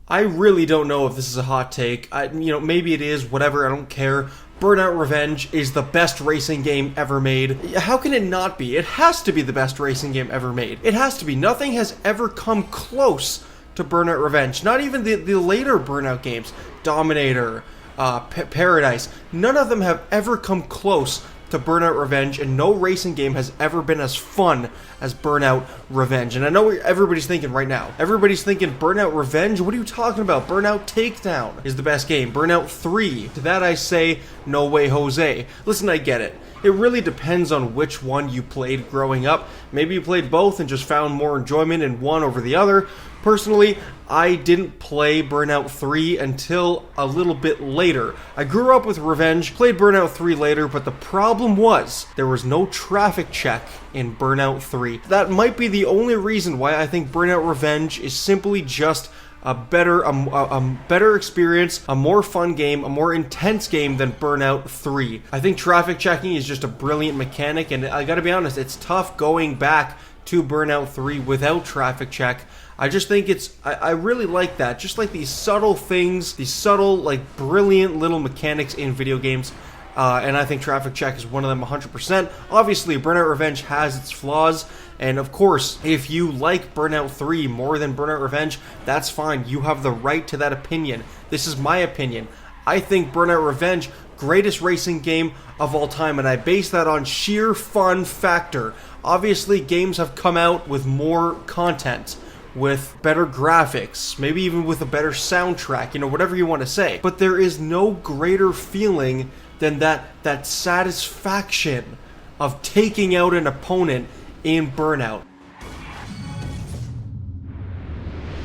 I really don't know if this is a hot take. Maybe it is, whatever, I don't care. Burnout Revenge is the best racing game ever made. How can it not be? It has to be the best racing game ever made. It has to be. Nothing has ever come close to Burnout Revenge. Not even the later Burnout games. Dominator, Paradise. None of them have ever come close to Burnout Revenge, and no racing game has ever been as fun as Burnout Revenge. And I know what everybody's thinking right now. Everybody's thinking, Burnout Revenge? What are you talking about? Burnout Takedown is the best game. Burnout 3. To that I say, no way, Jose. Listen, I get it. It really depends on which one you played growing up. Maybe you played both and just found more enjoyment in one over the other. Personally, I didn't play Burnout 3 until a little bit later. I grew up with Revenge, played Burnout 3 later, but the problem was there was no traffic check in Burnout 3. That might be the only reason why I think Burnout Revenge is simply just a better experience, a more fun game, a more intense game than Burnout 3. I think traffic checking is just a brilliant mechanic, and I gotta be honest, it's tough going back to Burnout 3 without traffic check. I just think I really like that. Just like these subtle things, these subtle, like, brilliant little mechanics in video games. And I think traffic check is one of them 100%. Obviously, Burnout Revenge has its flaws. And of course, if you like Burnout 3 more than Burnout Revenge, that's fine. You have the right to that opinion. This is my opinion. I think Burnout Revenge, greatest racing game of all time, and I base that on sheer fun factor. Obviously, games have come out with more content, with better graphics, maybe even with a better soundtrack, whatever you want to say. But there is no greater feeling than that satisfaction of taking out an opponent in Burnout.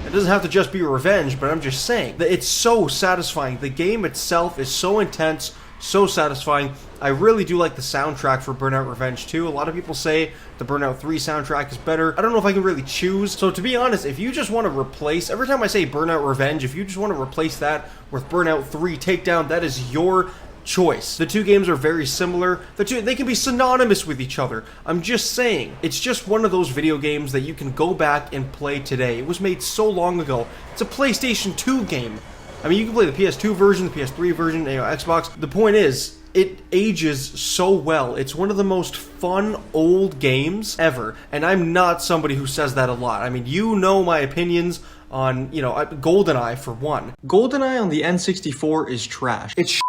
It doesn't have to just be revenge, but I'm just saying that it's so satisfying. The game itself is so intense, so satisfying. I really do like the soundtrack for Burnout Revenge 2. A lot of people say the Burnout 3 soundtrack is better. I don't know if I can really choose. So to be honest, if you just want to replace, every time I say Burnout Revenge, if you just want to replace that with Burnout 3 Takedown, that is your choice. The two games are very similar. They can be synonymous with each other. I'm just saying, it's just one of those video games that you can go back and play today. It was made so long ago. It's a PlayStation 2 game. I mean, you can play the PS2 version, the PS3 version, Xbox. The point is, it ages so well. It's one of the most fun old games ever. And I'm not somebody who says that a lot. I mean, you know my opinions on, GoldenEye for one. GoldenEye on the N64 is trash. It's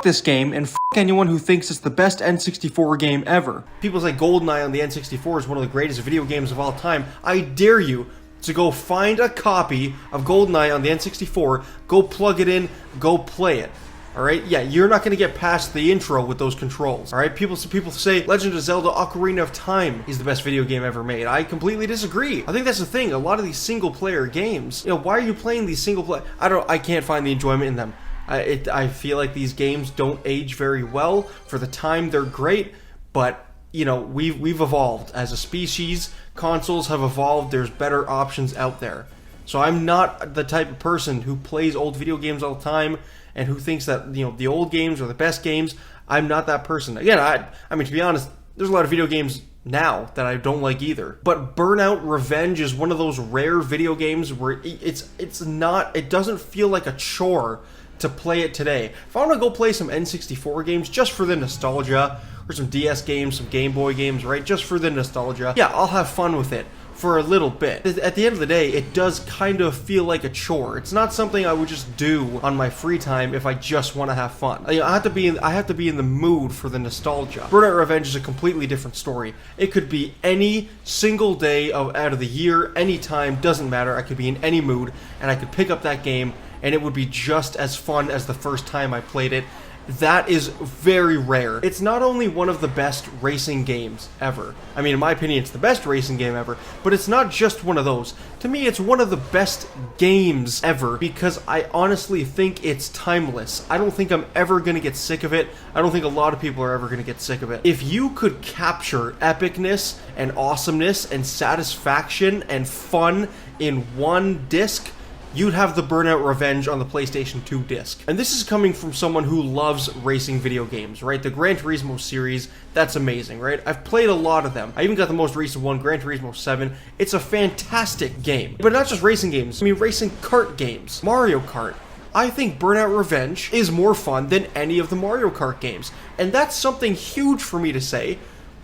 this game, and anyone who thinks it's the best N64 game ever. People say GoldenEye on the N64 is one of the greatest video games of all time. I dare you to go find a copy of GoldenEye on the N64, go plug it in, go play it. Alright? Yeah, you're not going to get past the intro with those controls. Alright? People say Legend of Zelda Ocarina of Time is the best video game ever made. I completely disagree. I think that's the thing. A lot of these single-player games, why are you playing these single-player... I can't find the enjoyment in them. I feel like these games don't age very well. For the time, they're great, but we've evolved as a species. Consoles have evolved. There's better options out there. So I'm not the type of person who plays old video games all the time and who thinks that the old games are the best games. I'm not that person. Again, I mean, to be honest, there's a lot of video games now that I don't like either. But Burnout Revenge is one of those rare video games where it doesn't feel like a chore to play it today. If I want to go play some N64 games just for the nostalgia, or some DS games, some Game Boy games, right, just for the nostalgia, yeah, I'll have fun with it for a little bit. At the end of the day, it does kind of feel like a chore. It's not something I would just do on my free time if I just want to have fun. I have to be in the mood for the nostalgia. Burnout Revenge is a completely different story. It could be any single day out of the year, any time, doesn't matter. I could be in any mood, and I could pick up that game, and it would be just as fun as the first time I played it. That is very rare. It's not only one of the best racing games ever. I mean, in my opinion, it's the best racing game ever, but it's not just one of those. To me, it's one of the best games ever because I honestly think it's timeless. I don't think I'm ever going to get sick of it. I don't think a lot of people are ever going to get sick of it. If you could capture epicness and awesomeness and satisfaction and fun in one disc, you'd have the Burnout Revenge on the PlayStation 2 disc. And this is coming from someone who loves racing video games, right? The Gran Turismo series, that's amazing, right? I've played a lot of them. I even got the most recent one, Gran Turismo 7. It's a fantastic game. But not just racing games, I mean racing kart games. Mario Kart. I think Burnout Revenge is more fun than any of the Mario Kart games. And that's something huge for me to say,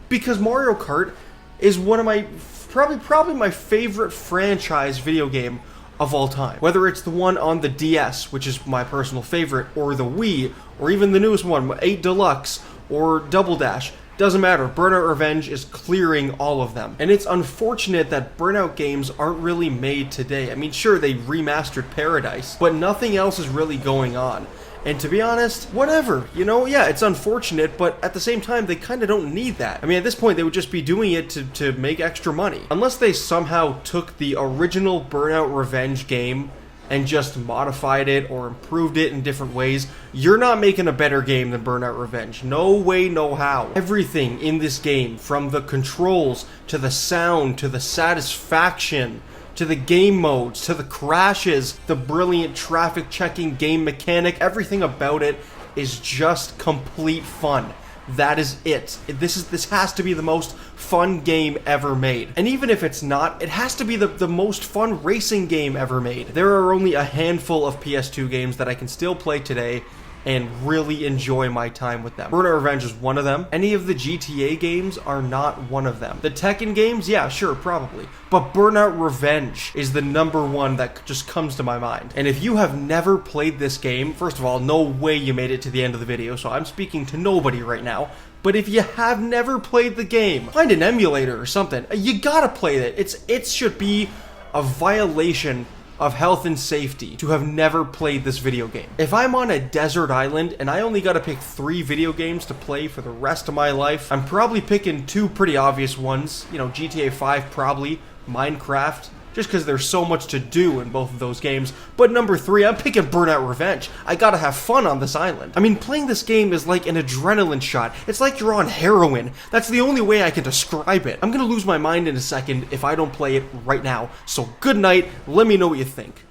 because Mario Kart is one of my, probably my favorite franchise video game of all time. Whether it's the one on the DS, which is my personal favorite, or the Wii, or even the newest one, 8 Deluxe, or Double Dash, doesn't matter. Burnout Revenge is clearing all of them. And it's unfortunate that Burnout games aren't really made today. I mean, sure, they remastered Paradise, but nothing else is really going on. And to be honest, whatever, you know, yeah, it's unfortunate, but at the same time, they kind of don't need that. I mean, at this point, they would just be doing it to make extra money. Unless they somehow took the original Burnout Revenge game and just modified it or improved it in different ways, you're not making a better game than Burnout Revenge. No way, no how. Everything in this game, from the controls, to the sound, to the satisfaction, to the game modes, to the crashes, the brilliant traffic checking game mechanic, everything about it is just complete fun. That is it. This has to be the most fun game ever made. And even if it's not, it has to be the most fun racing game ever made. There are only a handful of PS2 games that I can still play today and really enjoy my time with them. Burnout Revenge is one of them. Any of the GTA games are not one of them. The Tekken games, yeah, sure, probably. But Burnout Revenge is the #1 that just comes to my mind. And if you have never played this game, first of all, no way you made it to the end of the video, so I'm speaking to nobody right now. But if you have never played the game, find an emulator or something. You gotta play it. It should be a violation of health and safety to have never played this video game. If I'm on a desert island and I only gotta pick 3 video games to play for the rest of my life, I'm probably picking 2 pretty obvious ones. You know, GTA 5 probably, Minecraft, just because there's so much to do in both of those games. But #3, I'm picking Burnout Revenge. I gotta have fun on this island. I mean, playing this game is like an adrenaline shot. It's like you're on heroin. That's the only way I can describe it. I'm gonna lose my mind in a second if I don't play it right now. So good night, let me know what you think.